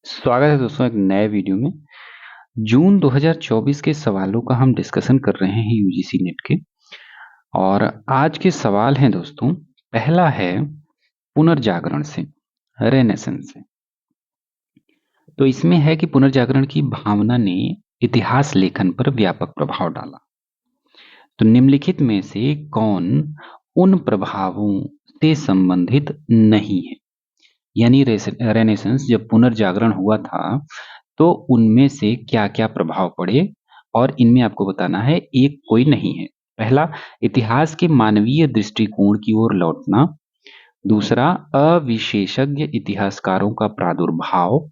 स्वागत है दोस्तों एक नए वीडियो में। जून 2024 के सवालों का हम डिस्कशन कर रहे हैं यूजीसी नेट के। और आज के सवाल हैं दोस्तों, पहला है पुनर्जागरण से, रेनेसेंस से। तो इसमें है कि पुनर्जागरण की भावना ने इतिहास लेखन पर व्यापक प्रभाव डाला। तो निम्नलिखित में से कौन उन प्रभावों से संबंधित नहीं है? यानी रेनेसेंस जब पुनर्जागरण हुआ था तो उनमें से क्या-क्या प्रभाव पड़े और इनमें आपको बताना है, एक कोई नहीं है। पहला, इतिहास के मानवीय दृष्टिकोण की ओर लौटना। दूसरा, अविशेषज्ञ इतिहासकारों का प्रादुर्भाव।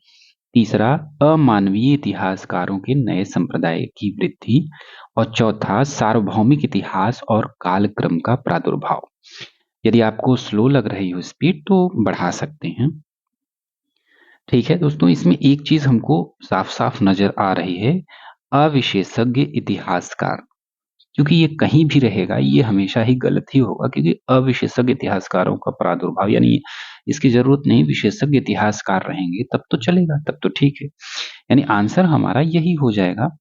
तीसरा, अमानवीय इतिहासकारों के नए संप्रदाय की वृद्धि। और चौथा, सार्वभौमिक इतिहास और कालक्रम का प्रादुर्भाव। यदि आपको स्लो लग रही हो स्पीड तो बढ़ा सकते हैं। ठीक है दोस्तों, इसमें एक चीज हमको साफ-साफ नजर आ रही है, अविशेषज्ञ इतिहासकार। क्योंकि ये कहीं भी रहेगा, ये हमेशा ही गलत ही होगा, क्योंकि अविशेषज्ञ इतिहासकारों का प्रादुर्भाव यानी इसकी जरूरत नहीं, विशेषज्ञ इतिहासकार रहेंगे तब तो चलेगा, तब तो ठीक है। यानी आंसर हमारा यही हो जाएगा।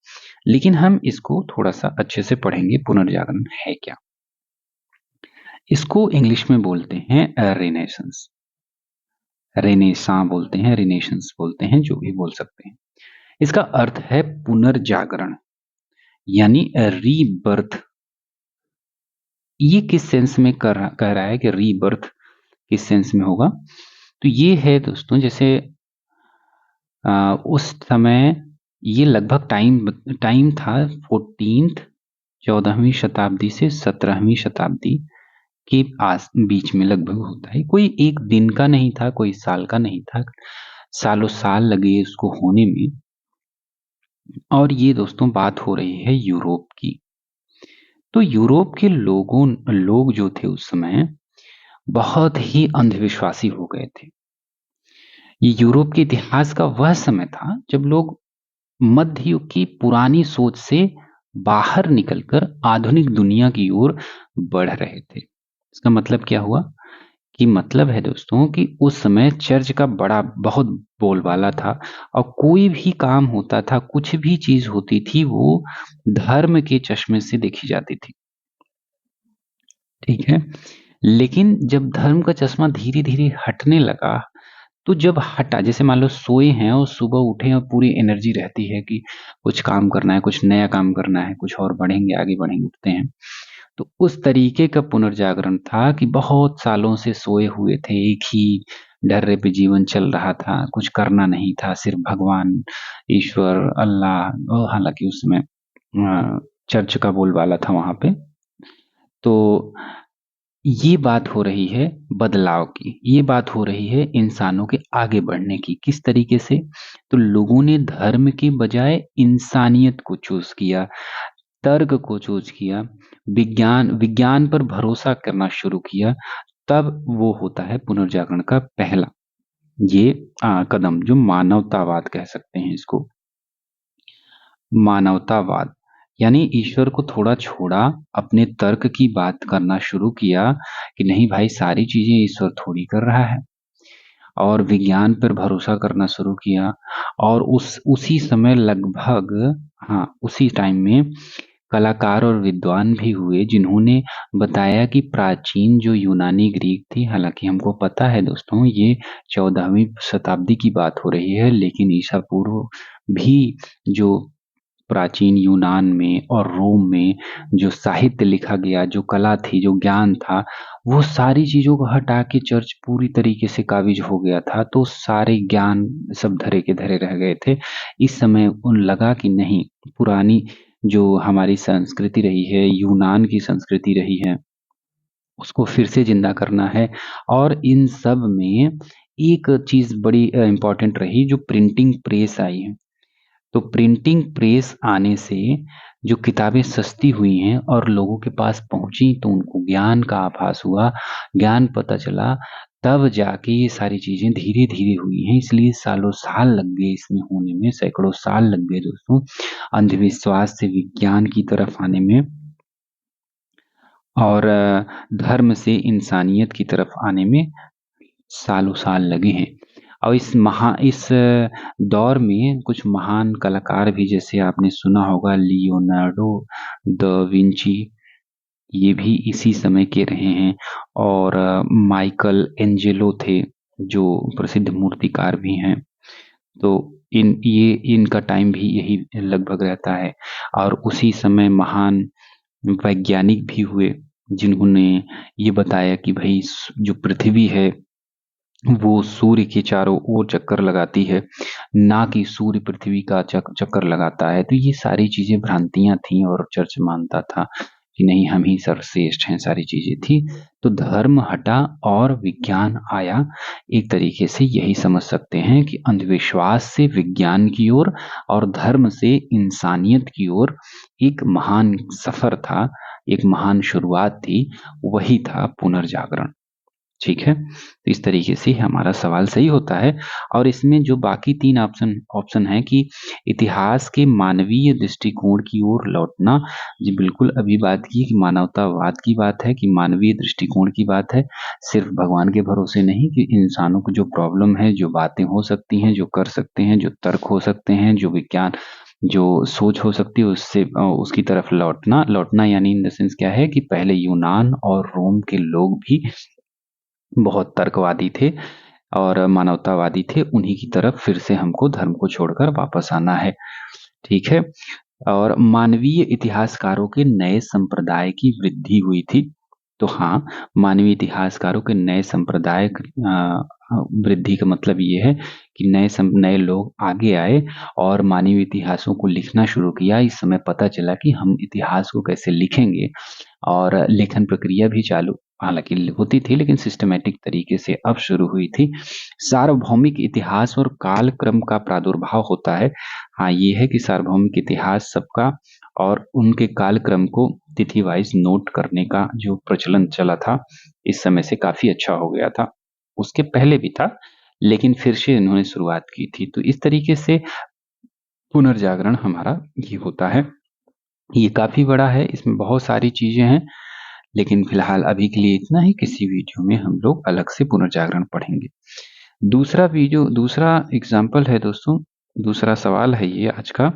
लेकिन हम इसको थोड़ा सा अच्छे से पढ़ेंगे, पुनर्जागरण है क्या। इसको इंग्लिश में बोलते हैं रेनेसेंस, रेनेसां बोलते हैं, रिनेशंस बोलते हैं, जो भी बोल सकते हैं। इसका अर्थ है पुनर्जागरण यानी रीबर्थ। ये किस सेंस में कह रहा है कि रीबर्थ किस सेंस में होगा? तो ये है दोस्तों, जैसे उस समय ये लगभग टाइम था 14वीं शताब्दी से 17वीं शताब्दी के बीच में लगभग होता है। कोई एक दिन का नहीं था, कोई साल का नहीं था, सालों साल लगे उसको होने में। और ये दोस्तों बात हो रही है यूरोप की। तो यूरोप के लोग जो थे उस समय बहुत ही अंधविश्वासी हो गए थे। ये यूरोप के इतिहास का वह समय था जब लोग मध्य युग की पुरानी सोच से बाहर निकलकर आधुनिक दुनिया की ओर बढ़ रहे थे। इसका मतलब क्या हुआ? कि मतलब है दोस्तों कि उस समय चर्च का बहुत बोलबाला था और कोई भी काम होता था, कुछ भी चीज होती थी, वो धर्म के चश्मे से देखी जाती थी। ठीक है, लेकिन जब धर्म का चश्मा धीरे धीरे हटने लगा, तो जब हटा, जैसे मान लो सोए हैं और सुबह उठे और पूरी एनर्जी रहती है कि कुछ काम करना है, कुछ नया काम करना है, कुछ और बढ़ेंगे, आगे बढ़ेंगे, उठते हैं। तो उस तरीके का पुनर्जागरण था कि बहुत सालों से सोए हुए थे, एक ही ढर्रे पे जीवन चल रहा था, कुछ करना नहीं था, सिर्फ भगवान, ईश्वर, अल्लाह, और हालांकि उसमें चर्च का बोलबाला था वहां पे। तो ये बात हो रही है बदलाव की, ये बात हो रही है इंसानों के आगे बढ़ने की। किस तरीके से? तो लोगों ने धर्म के बजाय इंसानियत को चूज किया, तर्क को चूज किया, विज्ञान विज्ञान पर भरोसा करना शुरू किया। तब वो होता है पुनर्जागरण का पहला ये कदम, जो मानवतावाद कह सकते हैं इसको। मानवतावाद यानी ईश्वर को थोड़ा छोड़ा, अपने तर्क की बात करना शुरू किया कि नहीं भाई, सारी चीजें ईश्वर थोड़ी कर रहा है, और विज्ञान पर भरोसा करना शुरू किया। और उसी समय लगभग, हाँ, उसी टाइम में कलाकार और विद्वान भी हुए जिन्होंने बताया कि प्राचीन जो यूनानी ग्रीक थी, हालांकि हमको पता है दोस्तों ये 14वीं शताब्दी की बात हो रही है, लेकिन ईसा पूर्व भी जो प्राचीन यूनान में और रोम में जो साहित्य लिखा गया, जो कला थी, जो ज्ञान था, वो सारी चीजों को हटा के चर्च पूरी तरीके से काबिज हो गया था। तो सारे ज्ञान सब धरे के धरे रह गए थे। इस समय उन लगा कि नहीं, पुरानी जो हमारी संस्कृति रही है, यूनान की संस्कृति रही है, उसको फिर से जिंदा करना है। और इन सब में एक चीज बड़ी इंपॉर्टेंट रही, जो प्रिंटिंग प्रेस आई है। तो प्रिंटिंग प्रेस आने से जो किताबें सस्ती हुई हैं और लोगों के पास पहुंची, तो उनको ज्ञान का आभास हुआ, ज्ञान पता चला, तब जाके ये सारी चीजें धीरे धीरे हुई हैं। इसलिए सालों साल लग गए इसमें होने में, सैकड़ों साल लग गए दोस्तों, अंधविश्वास से विज्ञान की तरफ आने में, और धर्म से इंसानियत की तरफ आने में सालों साल लगे हैं। और इस दौर में कुछ महान कलाकार भी, जैसे आपने सुना होगा लियोनार्डो द विंची, ये भी इसी समय के रहे हैं। और माइकल एंजेलो थे जो प्रसिद्ध मूर्तिकार भी हैं। तो इनका टाइम भी यही लगभग रहता है। और उसी समय महान वैज्ञानिक भी हुए जिन्होंने ये बताया कि भाई जो पृथ्वी है वो सूर्य के चारों ओर चक्कर लगाती है, ना कि सूर्य पृथ्वी का चक्कर लगाता है। तो ये सारी चीजें भ्रांतियां थी और चर्च मानता था कि नहीं हम ही सर्वश्रेष्ठ हैं, सारी चीजें थी। तो धर्म हटा और विज्ञान आया। एक तरीके से यही समझ सकते हैं कि अंधविश्वास से विज्ञान की ओर और धर्म से इंसानियत की ओर एक महान सफर था, एक महान शुरुआत थी, वही था पुनर्जागरण। ठीक है, तो इस तरीके से हमारा सवाल सही होता है। और इसमें जो बाकी तीन ऑप्शन है कि इतिहास के मानवीय दृष्टिकोण की ओर लौटना, जी बिल्कुल अभी बात की कि मानवतावाद की बात है, कि मानवीय दृष्टिकोण की बात है, सिर्फ भगवान के भरोसे नहीं, कि इंसानों को जो प्रॉब्लम है, जो बातें हो सकती हैं, जो कर सकते हैं, जो तर्क हो सकते हैं, जो विज्ञान जो सोच हो सकती है, उससे उसकी तरफ लौटना यानी इन द सेंस क्या है कि पहले यूनान और रोम के लोग भी बहुत तर्कवादी थे और मानवतावादी थे, उन्हीं की तरफ फिर से हमको धर्म को छोड़कर वापस आना है। ठीक है, और मानवीय इतिहासकारों के नए संप्रदाय की वृद्धि हुई थी। तो हाँ, मानवीय इतिहासकारों के नए संप्रदाय वृद्धि का मतलब ये है कि नए लोग आगे आए और मानवीय इतिहासों को लिखना शुरू किया। इस समय पता चला कि हम इतिहास को कैसे लिखेंगे, और लेखन प्रक्रिया भी चालू हालांकि होती थी लेकिन सिस्टमेटिक तरीके से अब शुरू हुई थी। सार्वभौमिक इतिहास और कालक्रम का प्रादुर्भाव होता है। हाँ, ये है कि सार्वभौमिक इतिहास सबका और उनके कालक्रम को तिथि वाइज नोट करने का जो प्रचलन चला था, इस समय से काफी अच्छा हो गया था। उसके पहले भी था लेकिन फिर से इन्होंने शुरुआत की थी। तो इस तरीके से पुनर्जागरण हमारा ये होता है। ये काफी बड़ा है, इसमें बहुत सारी चीजें हैं, लेकिन फिलहाल अभी के लिए इतना ही। किसी वीडियो में हम लोग अलग से पुनर्जागरण पढ़ेंगे। दूसरा एग्जाम्पल है दोस्तों, दूसरा सवाल है ये आज का,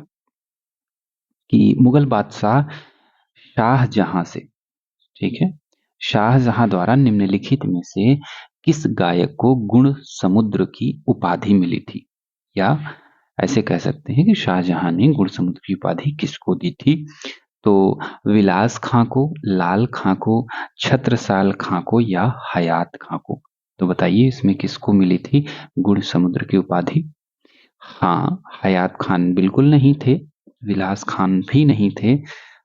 कि मुगल बादशाह शाहजहां से, ठीक है, शाहजहां द्वारा निम्नलिखित में से किस गायक को गुण समुद्र की उपाधि मिली थी? या ऐसे कह सकते हैं कि शाहजहां ने गुण समुद्र की उपाधि किसको दी थी? तो विलास खां को, लाल खां को, छत्रसाल खां को या हयात खां को? तो बताइए इसमें किसको मिली थी गुण समुद्र की उपाधि? हाँ, हयात खान बिल्कुल नहीं थे, विलास खान भी नहीं थे,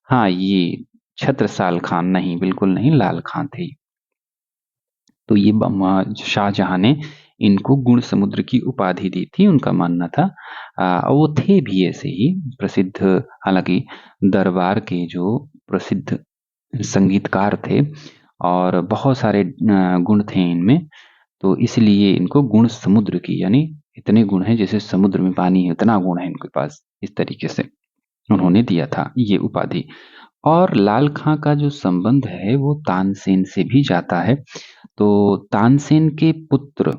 हाँ ये छत्रसाल खान नहीं, बिल्कुल नहीं, लाल खां थे। तो ये शाहजहां ने इनको गुण समुद्र की उपाधि दी थी, उनका मानना था। वो थे भी ऐसे ही प्रसिद्ध, हालांकि दरबार के जो प्रसिद्ध संगीतकार थे और बहुत सारे गुण थे इनमें, तो इसलिए इनको गुण समुद्र की, यानी इतने गुण हैं जैसे समुद्र में पानी है, इतना गुण है इनके पास, इस तरीके से उन्होंने दिया था ये उपाधि। और लाल खां का जो संबंध है वो तानसेन से भी जाता है। तो तानसेन के पुत्र,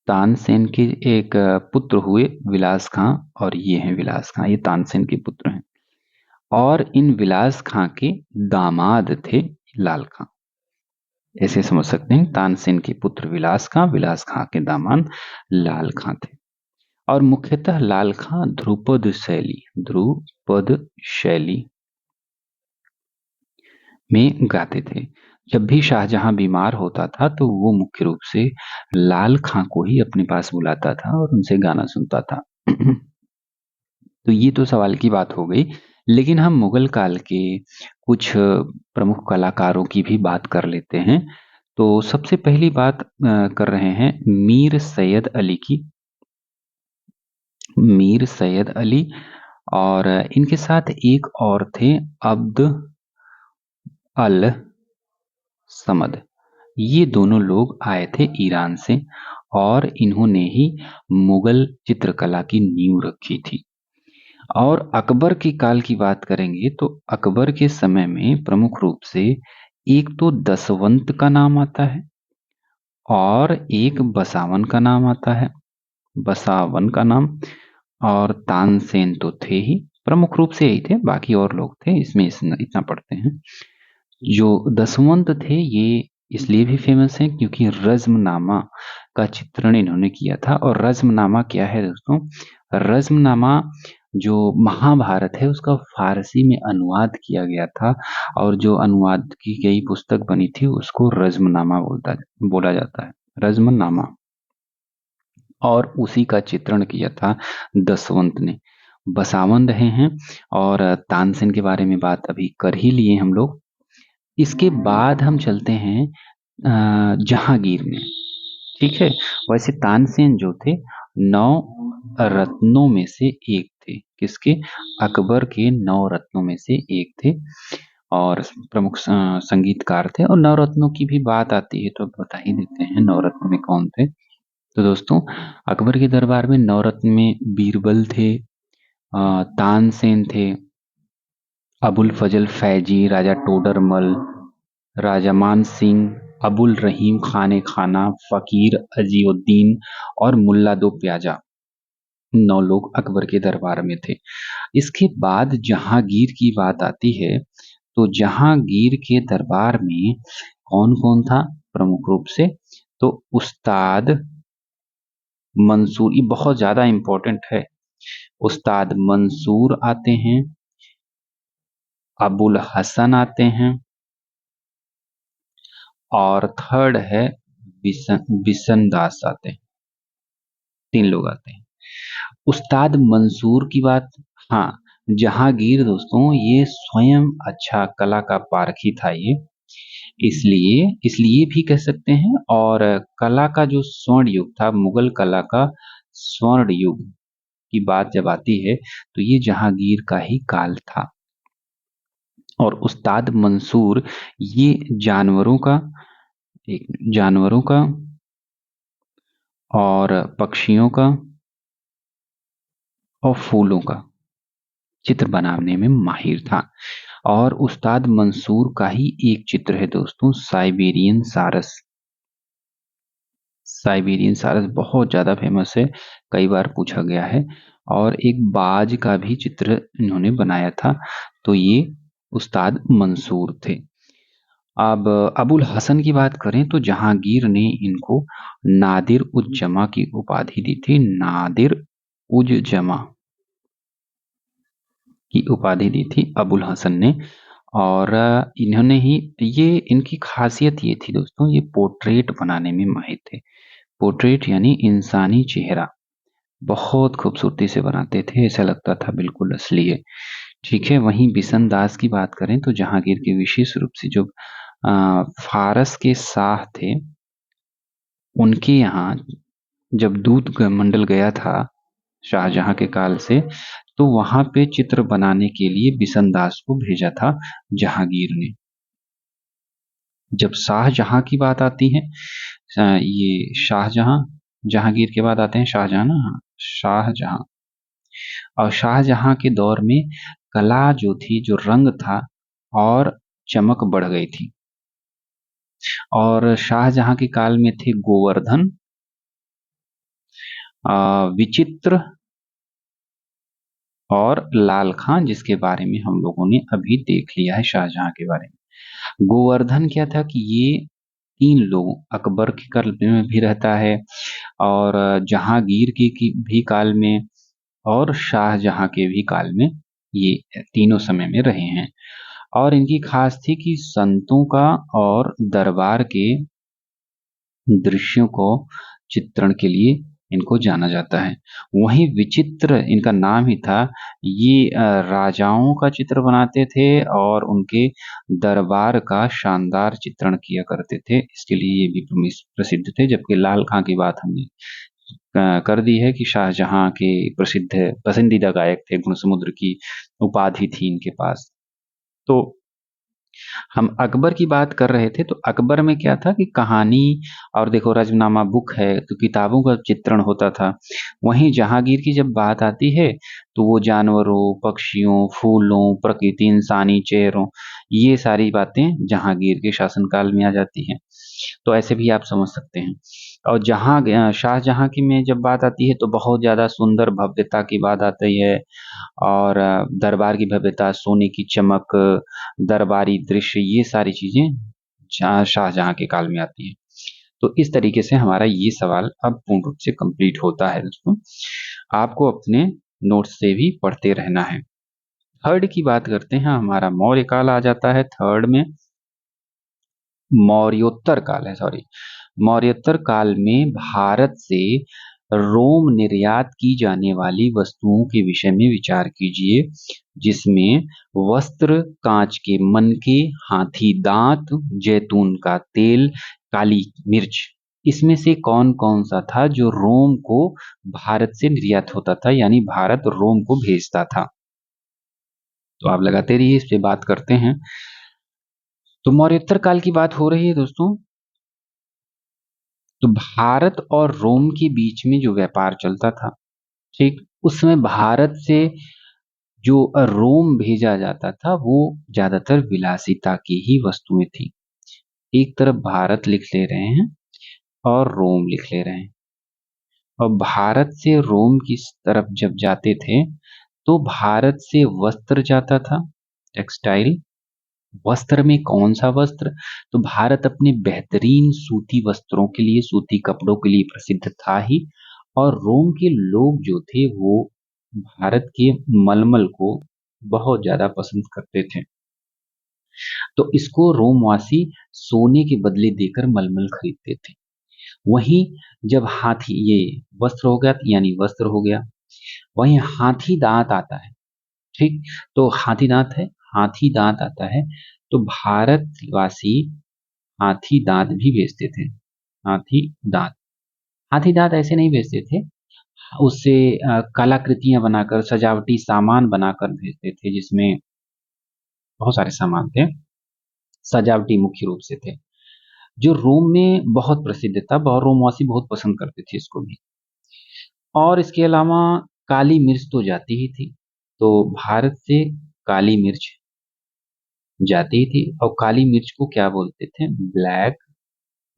तानसेन के एक पुत्र हुए विलास खां, और ये हैं विलास खां, ये तानसेन के पुत्र हैं। और इन विलास खां के दामाद थे लाल खां। ऐसे समझ सकते हैं, तानसेन के पुत्र विलास खां के दामाद लाल खां थे। और मुख्यतः लाल खां ध्रुपद शैली में गाते थे। जब भी शाहजहां बीमार होता था तो वो मुख्य रूप से लाल खां को ही अपने पास बुलाता था और उनसे गाना सुनता था। तो ये तो सवाल की बात हो गई, लेकिन हम मुगल काल के कुछ प्रमुख कलाकारों की भी बात कर लेते हैं। तो सबसे पहली बात कर रहे हैं मीर सैयद अली की। मीर सैयद अली, और इनके साथ एक और थे अब्द अल समद। ये दोनों लोग आए थे ईरान से और इन्होंने ही मुगल चित्रकला की नींव रखी थी। और अकबर के काल की बात करेंगे तो अकबर के समय में प्रमुख रूप से एक तो दसवंत का नाम आता है, और एक बसावन का नाम आता है, बसावन का नाम। और तानसेन तो थे ही, प्रमुख रूप से यही थे, बाकी और लोग थे, इसमें इतना पढ़ते हैं। जो दसवंत थे ये इसलिए भी फेमस हैं क्योंकि रज्मनामा का चित्रण इन्होंने किया था। और रज्मनामा क्या है दोस्तों? रज्मनामा जो महाभारत है उसका फारसी में अनुवाद किया गया था, और जो अनुवाद की गई पुस्तक बनी थी उसको रज्मनामा बोला जाता है, रज्मनामा। और उसी का चित्रण किया था दसवंत ने। बसावन रहे हैं, और तानसेन के बारे में बात अभी कर ही लिए हम लोग। इसके बाद हम चलते हैं जहांगीर में। ठीक है, वैसे तानसेन जो थे 9 रत्नों में से एक थे। किसके? अकबर के 9 रत्नों में से एक थे, और प्रमुख संगीतकार थे। और नवरत्नों की भी बात आती है तो बता ही देते हैं नवरत्न में कौन थे। तो दोस्तों, अकबर के दरबार में नवरत्न में बीरबल थे, तानसेन थे, अबुल फजल फैजी, राजा टोडरमल, राजा मान सिंह, अबुल रहीम खाने खाना, फकीर अजीउद्दीन और मुल्ला दो प्याजा। 9 लोग अकबर के दरबार में थे। इसके बाद जहांगीर की बात आती है, तो जहांगीर के दरबार में कौन कौन था प्रमुख रूप से? तो उस्ताद मंसूर, ये बहुत ज्यादा इंपॉर्टेंट है। उस्ताद मंसूर आते हैं, अबुल हसन आते हैं, और थर्ड है बिशन दास आते हैं। 3 लोग आते हैं। उस्ताद मंसूर की बात, हाँ, जहांगीर दोस्तों ये स्वयं अच्छा कला का पारखी था ये, इसलिए इसलिए भी कह सकते हैं। और कला का जो स्वर्ण युग था, मुगल कला का स्वर्ण युग की बात जब आती है तो ये जहांगीर का ही काल था। और उस्ताद मंसूर ये जानवरों का और पक्षियों का और फूलों का चित्र बनाने में माहिर था। और उस्ताद मंसूर का ही एक चित्र है दोस्तों, साइबेरियन सारस। साइबेरियन सारस बहुत ज्यादा फेमस है, कई बार पूछा गया है। और एक बाज का भी चित्र इन्होंने बनाया था, तो ये उस्ताद मंसूर थे। अब अबुल हसन की बात करें तो जहांगीर ने इनको नादिर उज जमा की उपाधि दी थी, नादिर उज जमा की उपाधि दी थी अबुल हसन ने। और इन्होंने ही, ये इनकी खासियत ये थी दोस्तों, ये पोर्ट्रेट बनाने में माहिर थे। पोर्ट्रेट यानी इंसानी चेहरा, बहुत खूबसूरती से बनाते थे, ऐसा लगता था बिल्कुल असली है। ठीक है, वहीं बिशन दास की बात करें तो जहांगीर के विशेष रूप से जो फारस के शाह थे, उनके यहाँ जब दूत मंडल गया था शाहजहां के काल से, तो वहां पे चित्र बनाने के लिए बिशन दास को भेजा था जहांगीर ने। जब शाहजहां की बात आती है, ये शाहजहां, जहांगीर के बाद आते हैं शाहजहां ना, हाँ, शाहजहां। और शाहजहां के दौर में कला जो थी, जो रंग था, और चमक बढ़ गई थी। और शाहजहां के काल में थे गोवर्धन, विचित्र और लाल खां, जिसके बारे में हम लोगों ने अभी देख लिया है शाहजहां के बारे में। गोवर्धन क्या था कि ये 3 लोग, अकबर के काल में भी रहता है, और जहांगीर के भी काल में, और शाहजहां के भी काल में, ये तीनों समय में रहे हैं। और इनकी खास थी कि संतों का और दरबार के दृश्यों को चित्रण के लिए इनको जाना जाता है। वहीं विचित्र इनका नाम ही था, ये राजाओं का चित्र बनाते थे और उनके दरबार का शानदार चित्रण किया करते थे, इसके लिए ये भी प्रसिद्ध थे। जबकि लाल खां की बात हमने कर दी है कि शाहजहां के प्रसिद्ध पसंदीदा गायक थे, गुणसमुद्र की उपाधि थी इनके पास। तो हम अकबर की बात कर रहे थे, तो अकबर में क्या था कि कहानी, और देखो रजनामा बुक है तो किताबों का चित्रण होता था। वहीं जहांगीर की जब बात आती है तो वो जानवरों, पक्षियों, फूलों, प्रकृति, इंसानी चेहरों, ये सारी बातें जहांगीर के शासनकाल में आ जाती हैं। तो ऐसे भी आप समझ सकते हैं। और जहाँ शाहजहाँ की में जब बात आती है तो बहुत ज़्यादा सुंदर भव्यता की बात आती है। और दरबार की भव्यता, सोने की चमक, दरबारी दृश्य, ये सारी चीज़ें शाहजहाँ के काल में आती है। तो इस तरीके से हमारा ये सवाल अब पूर्ण रूप से कंप्लीट होता है दोस्तों। आपको अपने नोट्स से भी पढ़ते रहना है। थर्ड की बात करते हैं, हमारा मौर्य काल आ जाता है थर्ड में। मौर्योत्तर काल है, सॉरी, मौर्योत्तर काल में भारत से रोम निर्यात की जाने वाली वस्तुओं के विषय में विचार कीजिए, जिसमें वस्त्र, कांच के मनके, हाथी दांत, जैतून का तेल, काली मिर्च, इसमें से कौन कौन सा था जो रोम को भारत से निर्यात होता था, यानी भारत रोम को भेजता था। तो आप लगाते रहिए, इस पे बात करते हैं। तो मौर्योत्तर काल की बात हो रही है दोस्तों। तो भारत और रोम के बीच में जो व्यापार चलता था, ठीक, उसमें भारत से जो रोम भेजा जाता था वो ज्यादातर विलासिता की ही वस्तुएं थी। एक तरफ भारत लिख ले रहे हैं और रोम लिख ले रहे हैं। और भारत से रोम की तरफ जब जाते थे तो भारत से वस्त्र जाता था, टेक्सटाइल। वस्त्र में कौन सा वस्त्र? तो भारत अपने बेहतरीन सूती वस्त्रों के लिए, सूती कपड़ों के लिए प्रसिद्ध था ही। और रोम के लोग जो थे वो भारत के मलमल को बहुत ज्यादा पसंद करते थे। तो इसको रोमवासी सोने के बदले देकर मलमल खरीदते थे। वहीं जब हाथी, ये वस्त्र हो गया, यानी वस्त्र हो गया, वहीं हाथी दांत आता है, ठीक। तो हाथी दांत है, हाथी दांत आता है, तो भारतवासी हाथी दांत भी बेचते थे। हाथी दांत, हाथी दांत ऐसे नहीं बेचते थे, उससे कलाकृतियां बनाकर, सजावटी सामान बनाकर भेजते थे, जिसमें बहुत सारे सामान थे, सजावटी मुख्य रूप से थे, जो रोम में बहुत प्रसिद्ध था, बहुत रोमवासी बहुत पसंद करते थे इसको भी। और इसके अलावा काली मिर्च तो जाती ही थी, तो भारत से काली मिर्च जाती ही थी। और काली मिर्च को क्या बोलते थे? ब्लैक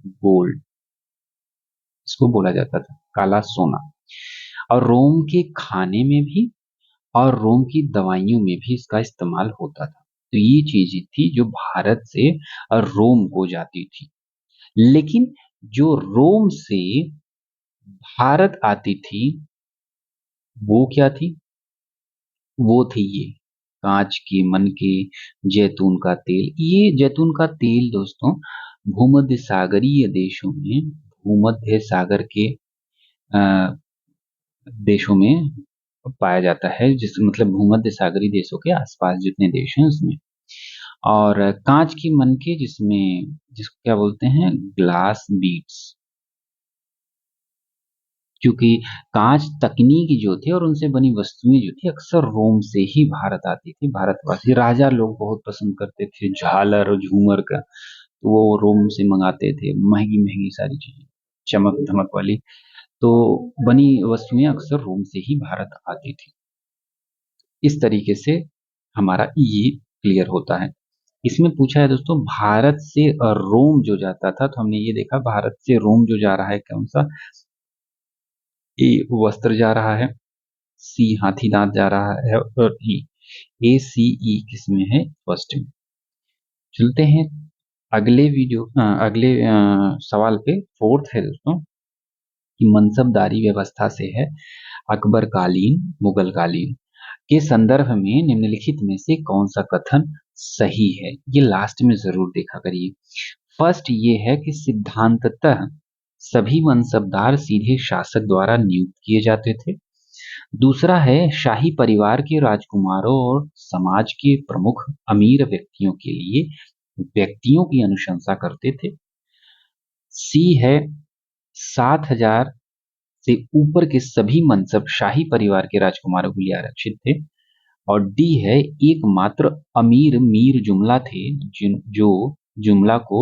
गोल्ड, इसको बोला जाता था, काला सोना। और रोम के खाने में भी और रोम की दवाइयों में भी इसका इस्तेमाल होता था। तो ये चीजें थी जो भारत से रोम को जाती थी। लेकिन जो रोम से भारत आती थी वो क्या थी? वो थी ये कांच के मनके, जैतून का तेल। ये जैतून का तेल दोस्तों भूमध्य सागरीय देशों में, भूमध्य सागर के अ, देशों में पाया जाता है, जिस मतलब भूमध्य सागरीय देशों के आसपास जितने देश हैं उसमें। और कांच की मनके, जिसमें जिसको क्या बोलते हैं? Glass beads. क्योंकि कांच तकनीक जो थे और उनसे बनी वस्तुएं जो थी अक्सर रोम से ही भारत आती थी। भारतवासी राजा लोग बहुत पसंद करते थे झालर और झूमर का, तो वो रोम से मंगाते थे महंगी महंगी सारी चीजें, चमक धमक वाली। तो बनी वस्तुएं अक्सर रोम से ही भारत आती थी। इस तरीके से हमारा ये क्लियर होता है। इसमें पूछा है दोस्तों भारत से रोम जो जाता था, तो हमने ये देखा भारत से रोम जो जा रहा है कौन सा? ए वस्त्र जा रहा है, सी हाथी दांत जा रहा है, और ए सी ई किसमें है? फर्स्ट में। चलते हैं अगले अगले सवाल पे। फोर्थ है दोस्तों कि मनसबदारी व्यवस्था से है अकबर कालीन, मुगल कालीन के संदर्भ में निम्नलिखित में से कौन सा कथन सही है? ये लास्ट में जरूर देखा करिए। फर्स्ट ये है कि सिद्धांततः सभी मनसबदार सीधे शासक द्वारा नियुक्त किए जाते थे। दूसरा है शाही परिवार के राजकुमारों और समाज के प्रमुख अमीर व्यक्तियों के लिए व्यक्तियों की अनुशंसा करते थे। सी है 7,000 से ऊपर के सभी मनसब शाही परिवार के राजकुमारों के लिए आरक्षित थे। और डी है एकमात्र अमीर मीर जुमला थे जो जुमला को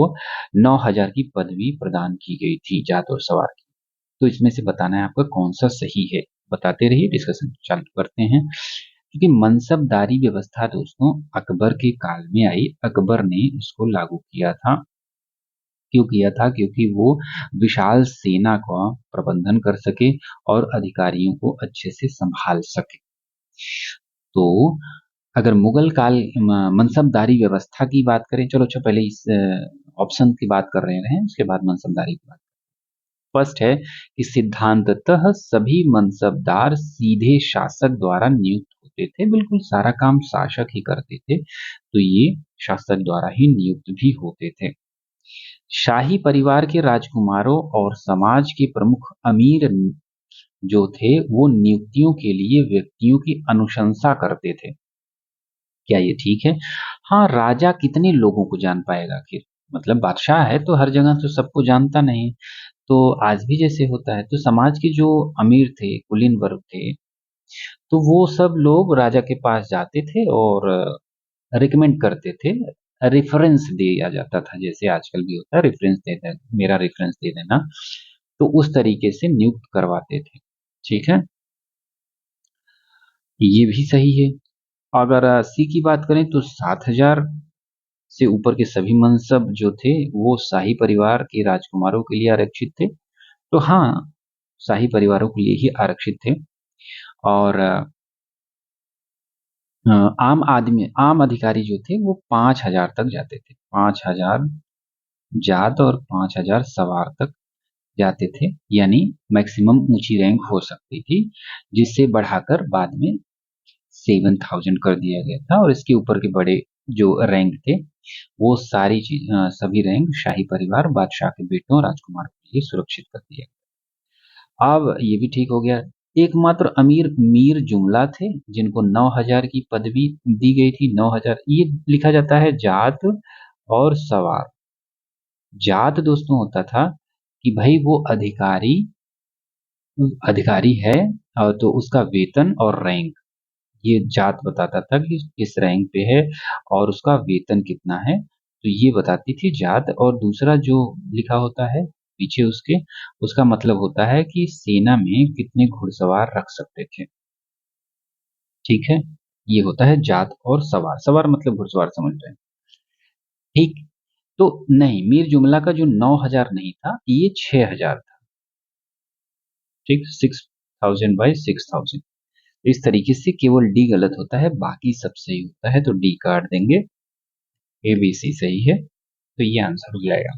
9,000 की पदवी प्रदान की गई थी जात और सवार की। तो इसमें से बताना है आपका कौन सा सही है। बताते रहिए, डिस्कशन चालू करते हैं। क्योंकि मनसबदारी व्यवस्था दोस्तों अकबर के काल में आई, अकबर ने इसको लागू किया था। क्यों किया था? क्योंकि वो विशाल सेना का प्रबंधन कर सके और अधिकारियों को अच्छे से संभाल सके। तो अगर मुगल काल मनसबदारी व्यवस्था की बात करें, चलो अच्छा पहले इस ऑप्शन की बात कर रहे हैं, उसके बाद मनसबदारी की बात। स्पष्ट है कि सिद्धांततः सभी मनसबदार सीधे शासक द्वारा नियुक्त होते थे, बिल्कुल सारा काम शासक ही करते थे, तो ये शासक द्वारा ही नियुक्त भी होते थे। शाही परिवार के राजकुमारों और समाज के प्रमुख अमीर जो थे वो नियुक्तियों के लिए व्यक्तियों की अनुशंसा करते थे। क्या ये ठीक है? हाँ, राजा कितने लोगों को जान पाएगा आखिर? मतलब बादशाह है तो हर जगह तो सबको जानता नहीं। तो आज भी जैसे होता है, तो समाज के जो अमीर थे, कुलीन वर्ग थे, तो वो सब लोग राजा के पास जाते थे और रिकमेंड करते थे। रेफरेंस दिया जाता था, जैसे आजकल भी होता है, रेफरेंस दे दे, मेरा रेफरेंस दे देना। तो उस तरीके से नियुक्त करवाते थे। ठीक है, ये भी सही है। अगर सी की बात करें तो 7,000 से ऊपर के सभी मनसब जो थे वो शाही परिवार के राजकुमारों के लिए आरक्षित थे। तो हाँ, शाही परिवारों के लिए ही आरक्षित थे। और आम अधिकारी जो थे वो 5,000 तक जाते थे। 5,000 जात और 5,000 सवार तक जाते थे, यानी मैक्सिमम ऊंची रैंक हो सकती थी, जिससे बढ़ाकर बाद में 7,000 कर दिया गया था। और इसके ऊपर के बड़े जो रैंक थे वो सभी रैंक शाही परिवार, बादशाह के बेटों, राजकुमार के लिए सुरक्षित कर दिया। अब ये भी ठीक हो गया। एकमात्र अमीर मीर जुमला थे जिनको 9,000 की पदवी दी गई थी। 9,000 ये लिखा जाता है जात और सवार। जात दोस्तों होता था कि भाई वो अधिकारी अधिकारी है, तो उसका वेतन और रैंक, ये जात बताता था कि किस रैंक पे है और उसका वेतन कितना है, तो ये बताती थी जात। और दूसरा जो लिखा होता है पीछे उसके, उसका मतलब होता है कि सेना में कितने घुड़सवार रख सकते थे। ठीक है, ये होता है जात और सवार। सवार मतलब घुड़सवार, समझ रहे हैं? ठीक। तो नहीं, मीर जुमला का जो 9,000 नहीं था, ये 6,000 था। ठीक, 6,000/6,000। इस तरीके से केवल डी गलत होता है, बाकी सब सही होता है, तो डी काट देंगे। ए बी सी सही है, तो ये आंसर हो जाएगा।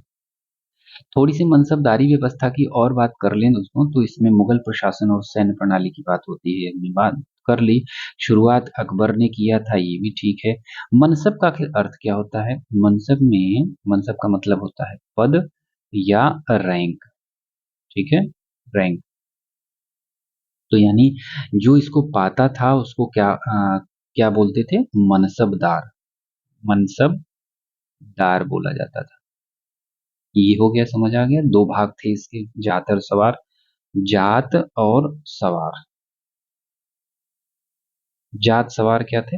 थोड़ी सी मनसबदारी व्यवस्था की और बात कर लें दोस्तों, तो इसमें मुगल प्रशासन और सैन्य प्रणाली की बात होती है, हमने बात कर ली। शुरुआत अकबर ने किया था, ये भी ठीक है। मनसब का आखिर अर्थ क्या होता है? मनसब का मतलब होता है पद या रैंक। ठीक है, रैंक। तो यानी जो इसको पाता था उसको क्या बोलते थे? मनसबदार। मनसबदार बोला जाता था। ये हो गया, समझ आ गया। दो भाग थे इसके, जात और सवार। जात और सवार। जात सवार क्या थे?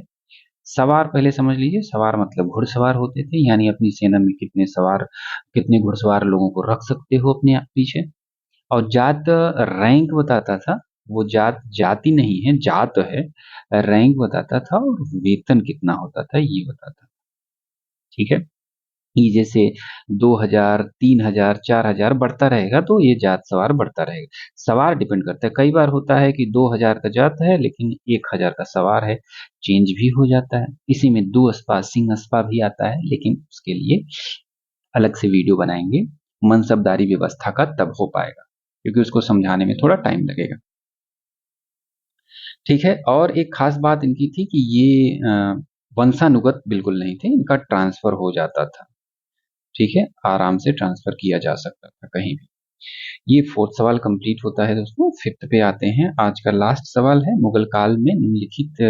सवार पहले समझ लीजिए, सवार मतलब घुड़सवार होते थे, यानी अपनी सेना में कितने घुड़सवार लोगों को रख सकते हो अपने पीछे। और जात रैंक बताता था। वो जात जाति नहीं है, जात है। रैंक बताता था और वेतन कितना होता था ये बताता था। ठीक है, कि जैसे 2,000, 3,000, 4,000 बढ़ता रहेगा तो ये जात सवार बढ़ता रहेगा। सवार डिपेंड करता है, कई बार होता है कि 2,000 का जात है लेकिन 1,000 का सवार है, चेंज भी हो जाता है। इसी में दो अस्पा सिंह अस्पा भी आता है, लेकिन उसके लिए अलग से वीडियो बनाएंगे। मनसबदारी व्यवस्था का तब हो पाएगा, क्योंकि उसको समझाने में थोड़ा टाइम लगेगा। ठीक है, और एक खास बात इनकी थी कि ये वंशानुगत बिल्कुल नहीं थे, इनका ट्रांसफर हो जाता था। ठीक है, आराम से ट्रांसफर किया जा सकता था कहीं भी। ये फोर्थ सवाल कंप्लीट होता है दोस्तों। फिफ्थ पे आते हैं। आज का लास्ट सवाल है, मुगल काल में निम्नलिखित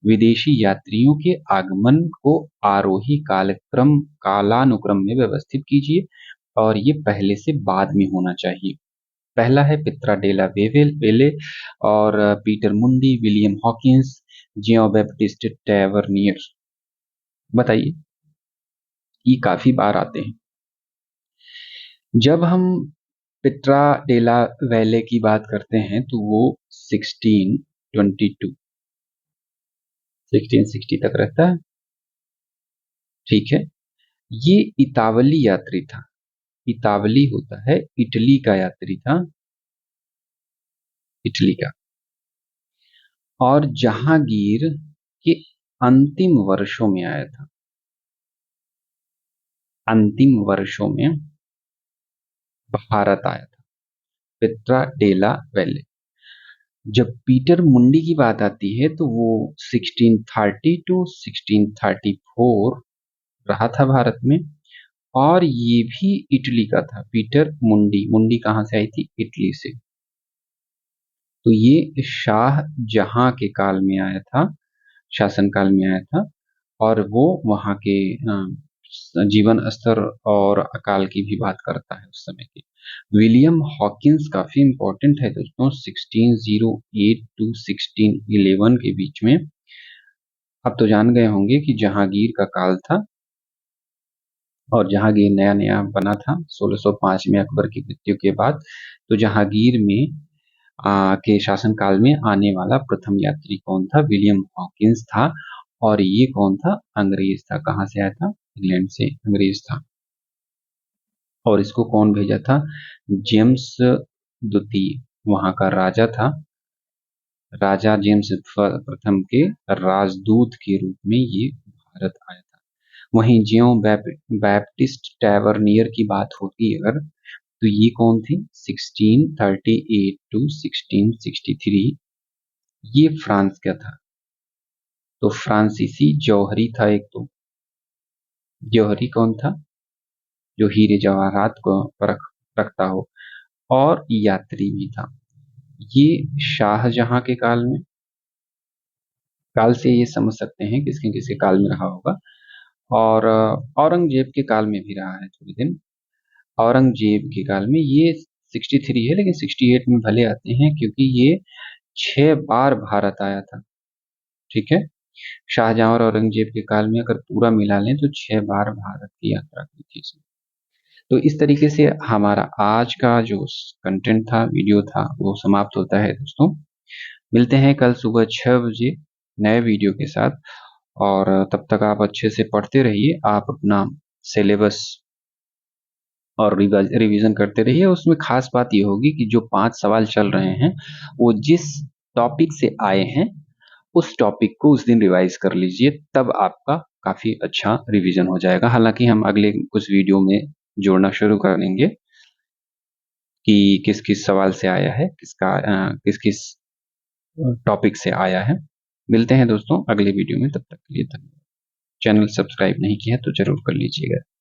विदेशी यात्रियों के आगमन को आरोही कालानुक्रम में व्यवस्थित कीजिए, और ये पहले से बाद में होना चाहिए। पहला है पित्रा डेला वेले, और पीटर मुंडी, विलियम हॉकिंस, जियो बैप्टिस्ट टैवर्नियर। बताइए, ये काफी बार आते हैं। जब हम पिट्रा डेला वैले की बात करते हैं तो वो 1622 1660 तक रहता है। ठीक है, ये इतावली यात्री था। इतावली होता है, इटली का यात्री था, इटली का। और जहांगीर के अंतिम वर्षों में आया था, अंतिम वर्षों में भारत आया था, पेट्रा डेला वैले। जब पीटर मुंडी की बात आती है तो वो 1630 टू 1634 रहा था भारत में, और ये भी इटली का था। पीटर मुंडी, मुंडी कहाँ से आई थी? इटली से। तो ये शाह जहां के काल में आया था, शासन काल में आया था, और वो वहां के जीवन स्तर और अकाल की भी बात करता है उस समय की। विलियम हॉकिंस काफी इंपॉर्टेंट है दोस्तों, 1608 टू 1611 के बीच में। अब तो जान गए होंगे कि जहांगीर का काल था, और जहांगीर नया नया बना था 1605 में अकबर की मृत्यु के बाद। तो जहांगीर में के शासनकाल में आने वाला प्रथम यात्री कौन था? विलियम हॉकिंस था। और ये कौन था? अंग्रेज था। कहाँ से आया था? इंग्लैंड से अंग्रेज था। और इसको कौन भेजा था? जेम्स द्वितीय, वहां का राजा था। राजा जेम्स प्रथम के राजदूत के रूप में ये भारत आया था। वहीं ज्यों बैप्टिस्ट टैवर्नियर की बात होती अगर, तो ये कौन थे? 1638 टू 1663, ये फ्रांस का था। तो फ्रांसीसी जौहरी था एक। तो जौहरी कौन था? जो हीरे जवाहरात को रखता हो, और यात्री भी था। ये शाहजहां के काल में, काल से ये समझ सकते हैं किसके किसके काल में रहा होगा। और औरंगजेब के काल में भी रहा है थोड़ी दिन। औरंगजेब के काल में ये 63 है, लेकिन 68 में भले आते हैं क्योंकि ये 6 बार भारत आया था। ठीक है, शाहजहां और औरंगजेब के काल में अगर पूरा मिला लें तो 6 बार भारत की यात्रा की थी इसने। तो इस तरीके से हमारा आज का जो कंटेंट था, वीडियो था, वो समाप्त होता है दोस्तों। मिलते हैं कल सुबह 6 बजे नए वीडियो के साथ। और तब तक आप अच्छे से पढ़ते रहिए, आप अपना सिलेबस और रिवीजन करते रहिए। उसमें खास बात ये होगी कि जो 5 सवाल चल रहे हैं वो जिस टॉपिक से आए हैं उस टॉपिक को उस दिन रिवाइज कर लीजिए, तब आपका काफी अच्छा रिवीजन हो जाएगा। हालांकि हम अगले कुछ वीडियो में जोड़ना शुरू कर देंगे कि किस किस सवाल से आया है, किस किस टॉपिक से आया है। मिलते हैं दोस्तों अगले वीडियो में, तब तक के लिए धन्यवाद। चैनल सब्सक्राइब नहीं किया तो जरूर कर लीजिएगा।